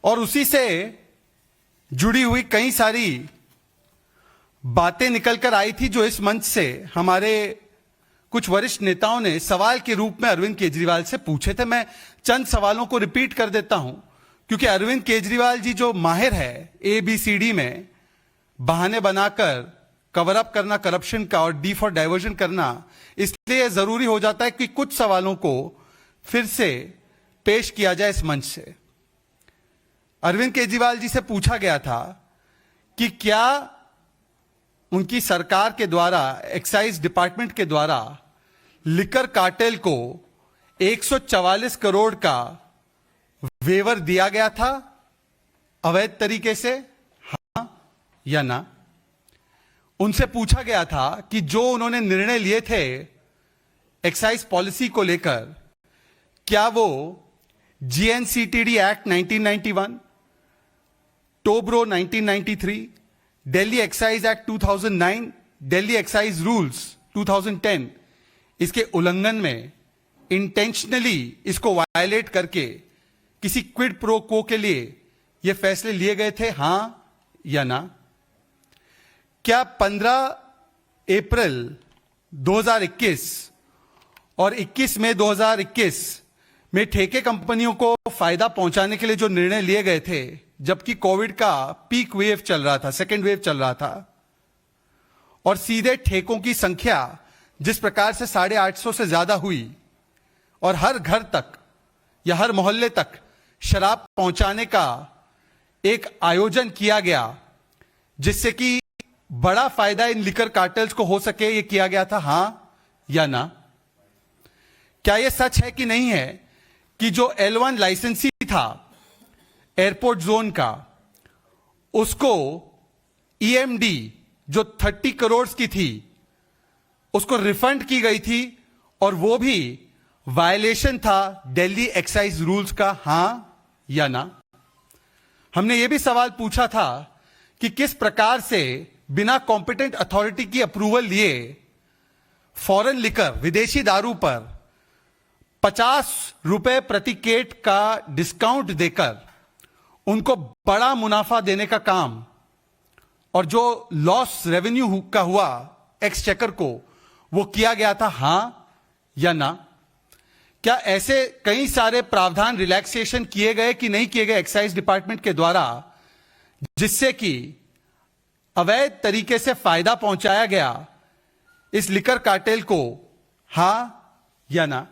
और उसी से जुड़ी हुई कई सारी बातें निकलकर आई थी जो इस मंच से हमारे कुछ वरिष्ठ नेताओं ने सवाल के रूप में अरविंद केजरीवाल से पूछे थे। मैं चंद सवालों को रिपीट कर देता हूं क्योंकि अरविंद केजरीवाल जी जो माहिर है ABCD में बहाने बनाकर कवर अप करना करप्शन का और डी फॉर डाइवर्जन करना, इसलिए जरूरी हो जाता है कि कुछ सवालों को फिर से पेश किया जाए इस मंच से। अरविंद केजरीवाल जी से पूछा गया था कि क्या उनकी सरकार के द्वारा, एक्साइज डिपार्टमेंट के द्वारा लिकर कार्टेल को 144 करोड़ का वेवर दिया गया था अवैध तरीके से, हां या ना। उनसे पूछा गया था कि जो उन्होंने निर्णय लिए थे एक्साइज पॉलिसी को लेकर, क्या वो GNCTD act 1991, Toubro 1993, Delhi excise act 2009, Delhi excise rules 2010, इसके उल्लंघन में इंटेंशनली इसको वायलेट करके किसी क्विड प्रो को के लिए ये फैसले लिए गए थे, हां या ना। क्या 15 अप्रैल 2021 और 21 मई 2021 में ठेके कंपनियों को फायदा पहुंचाने के लिए जो निर्णय लिए गए थे, जबकि कोविड का पीक वेव चल रहा था, सेकेंड वेव चल रहा था, और सीधे ठेकों की संख्या जिस प्रकार से 850 से ज्यादा हुई और हर घर तक या हर मोहल्ले तक शराब पहुंचाने का एक आयोजन किया गया जिससे कि बड़ा फायदा इन लिकर कार्टेल्स को हो सके, यह किया गया था, हां या ना। क्या यह सच है कि नहीं है कि जो L1 लाइसेंसी था एयरपोर्ट जोन का, उसको EMD जो 30 करोड़ की थी उसको रिफंड की गई थी और वो भी वायलेशन था दिल्ली एक्साइज रूल्स का, हां या ना। हमने ये भी सवाल पूछा था कि किस प्रकार से बिना कॉम्पिटेंट अथॉरिटी की अप्रूवल लिए फॉरेन लिकर, विदेशी दारू पर 50 रुपए प्रति केट का डिस्काउंट देकर उनको बड़ा मुनाफा देने का काम, और जो लॉस रेवेन्यू का हुआ एक्सचेकर को, वो किया गया था, हां या ना। क्या ऐसे कई सारे प्रावधान रिलैक्सेशन किए गए कि नहीं किए गए एक्साइज डिपार्टमेंट के द्वारा, जिससे कि अवैध तरीके से फायदा पहुंचाया गया इस लिकर कार्टेल को, हां या ना।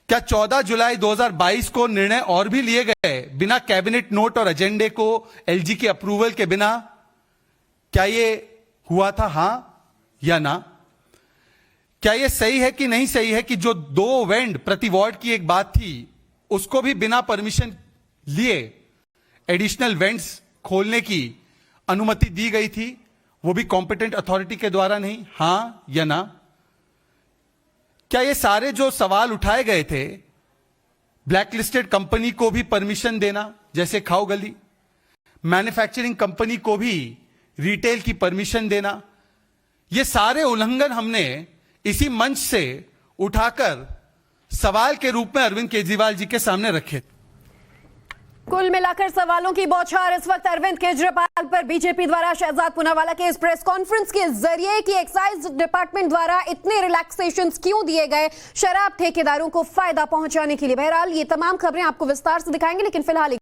क्या 14 जुलाई 2022 को निर्णय और भी लिए गए बिना कैबिनेट नोट और एजेंडे को LG के अप्रूवल के बिना, क्या यह हुआ था, हां या ना। क्या यह सही है कि नहीं सही है कि जो 2 वेंड प्रति वार्ड की एक बात थी, उसको भी बिना परमिशन लिए एडिशनल वेंड्स खोलने की अनुमति दी गई थी, वो भी कॉम्पिटेंट अथॉरिटी के द्वारा नहीं, हां या ना। क्या ये सारे जो सवाल उठाए गए थे, ब्लैकलिस्टेड कंपनी को भी परमिशन देना जैसे खाओ गली, मैन्युफैक्चरिंग कंपनी को भी रिटेल की परमिशन देना, ये सारे उल्लंघन हमने इसी मंच से उठाकर सवाल के रूप में अरविंद केजरीवाल जी के सामने रखे। कुल मिलाकर सवालों की बौछार इस वक्त अरविंद केजरीवाल पर बीजेपी द्वारा शहजाद पूनावाला के इस प्रेस कॉन्फ्रेंस के जरिए कि एक्साइज डिपार्टमेंट द्वारा इतने रिलैक्सेशंस क्यों दिए गए शराब ठेकेदारों को फायदा पहुंचाने के लिए। बहरहाल ये तमाम खबरें आपको विस्तार से दिखाएंगे, लेकिन फिलहाल